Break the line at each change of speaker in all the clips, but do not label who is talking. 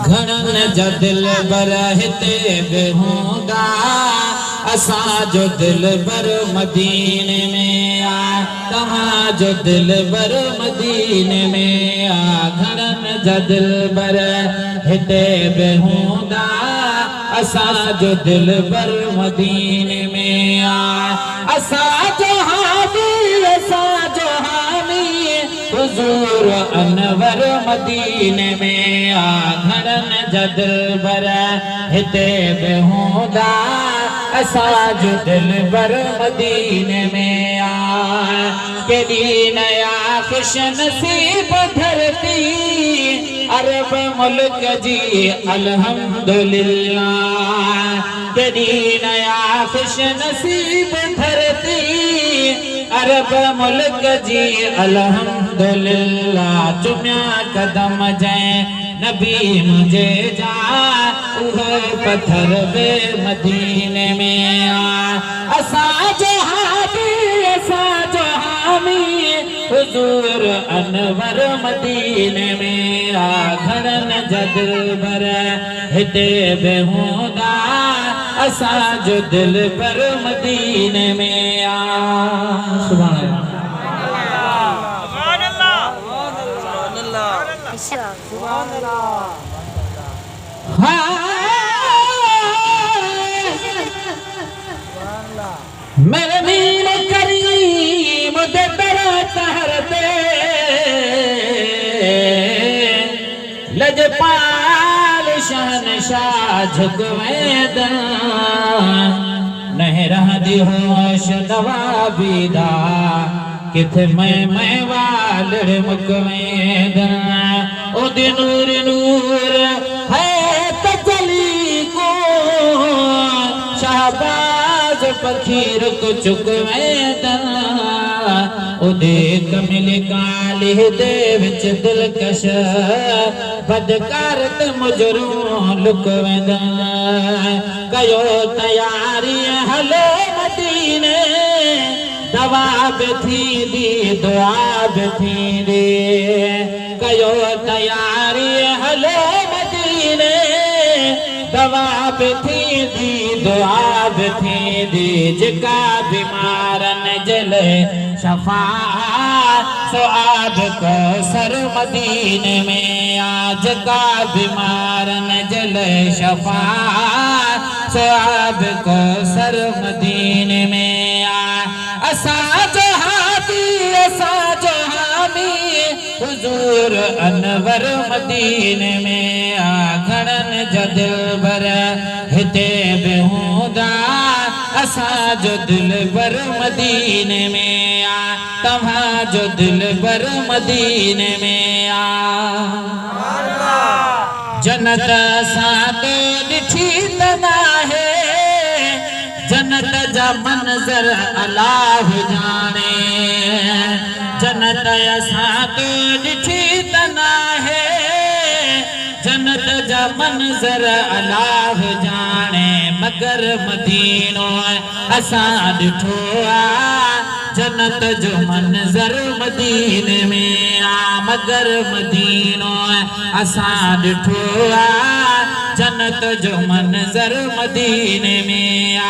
घणन जा दिल बर हिते बि हूंदा असांजो दिल बर मदीने में आ तव्हांजो दिल बर मदीने में आ घणन जा दिल बर हिते बि हूंदा असांजो दिल बर मदीने में आ असांजो हामी हुजूर अनवर मदीने में आ घणन जा दिल बर हिते बि हूंदा असांजो दिल बर मदीने में आ केॾी नया खुश नसीब धरती अरब मुल्क जी अल्हम्दुलिल्लाह केॾी नया खुश नसीब धरती अरब मुल्क जी अल्हम्दुलिल्लाह चुमिया कदम जै नबी मुझे जा उहो पत्थर बे मदीने में आ असांजो हामी हुजूर अनवर मदीने में आ घणन जा दिल बर हिते बि हूंदा असांजो दिल बर मदीने में आ सुभान मेरे मीर करीम दे दर तहरते लजपाल शहनशाह झुकवेदा नहीं रहदी होश नवाबीदा किथे मैं वालड़ मुकवेदा ओ दे नूर नूर है तजली को शाहबाज फकीर को चुकवेदा उदे कमिल काले दे विच दिलकश बदकार ते मुजरूं लुकवेदा कयो तैयारी हलो मदीने दवा भी थींदी दुआ भी थींदी कयो तैयारी हलो मदीने दवा भी थींदी दुआ भी थींदी जेका बीमारन जले शफा सुआद कौसर मदीने में आज का बीमारन जले शफा सुआद कौसर मदीने में आ असांजो हामी हुजूर अनवर मदीने में आ घणन जा दिल बर हिते बि हूंदा असांजो दिल बर मदीने में आ तव्हांजो दिल बर मदीने में आ जन्नत असां तो ॾिठी त नाहे जन्नत जा मंज़र अल्लाह जाने जन्नत असां तो ॾिठी त नाहे जन्नत जा मंज़र अल्लाह जाने मगर मदीनो असां ॾिठो आ जन्नत जो मंज़र मदीने में आ मगर मदीनो असां ॾिठो आ जन्नत जो मंज़र मदीने में आ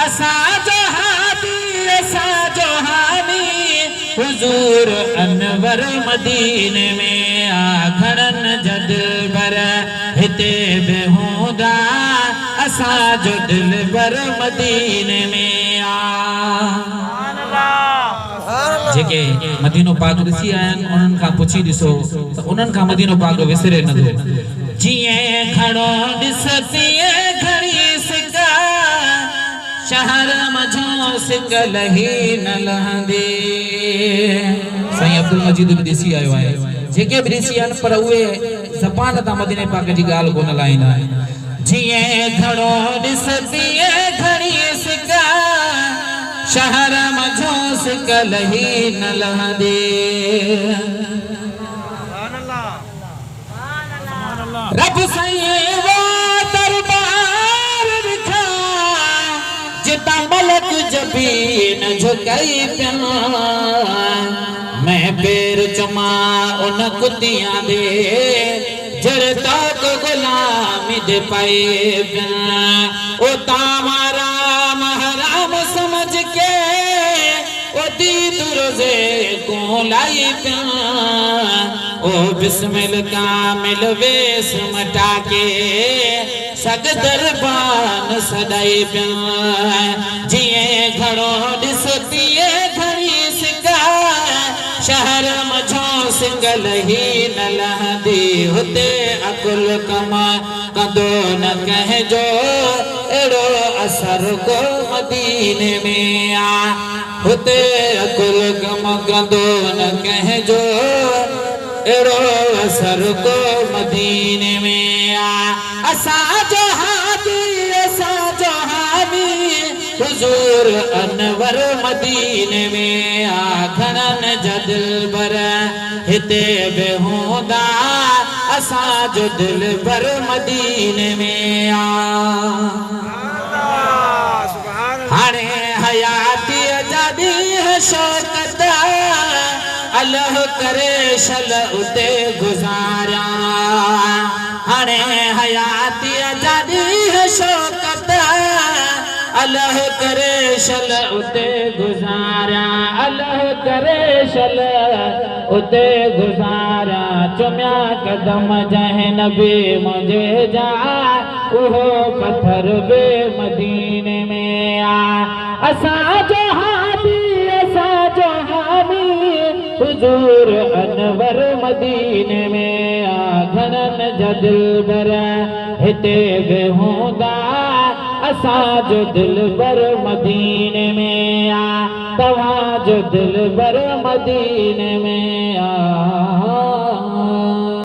असांजो हामी हुजूर अनवर मदीने में आ घणन जा दिल बर हिते बि हूंदा असांजो दिल बर मदीने में आ जेके मदीनो पाक ॾिसी आया आहिनि उन्हनि खां पुछी ॾिसो त उन्हनि खां मदीनो पाक विसरे नथो जिए खड़ो दिसती घड़ी सिका शहर मझो सिकल ही न लहंदे साईं अब्दुल मजीद भी ॾिसी आयो आहे जेके भी ॾिसी आहिनि पर उहे ज़बान तां मदीने पाक जी ॻाल्हि कोन लाहींदा जिए खड़ो दिसती घड़ी सिका शहर मझो सिकल ही न लहंदे रब साईं वो दरबार दिखा जिता मल पलक जबीन झुकाई पिया मैं पैर चुमा उन कुतियां दे जड़ता को गुलामी दे पाए पिया ओ तामारा महराम समझ के ओ दीद रोजे को लाई पिया ओ बिस्मिल कामिल वेस मटा के सग दरबान सदाई पिया जिए घड़ो दिसतिए घड़ी सिका शहर मझो सिंगल ही न लहदी होते अकुल कमा कदो न कह जो एड़ो असर को मदीने में आ होते अकुल कमा कदो न कह जो एड़ो असर को मदीने में आ असा जो हादी हुजूर अनवर मदीने में आखरन जदिल बर हिते बेहूदा असा जो दिल बर मदीने में आ हाणे हयाती आजादी है शौकत अल्लाह करे शल उते गुजारा हाणे हयाती आजादी है शौकत अल्लाह करे शल उते गुजारा अल्लाह करे शल उते गुजारा चुम्या कदम जहे नबी मुझे जा उहो पत्थर बे मदीने में आ असा जो हादी हुजूर अनवर मदीने में आ घनन जदिल बर हिते बेहूदा असा जो दिल बर मदीने में आ तवा जो दिल बर मदीने में आ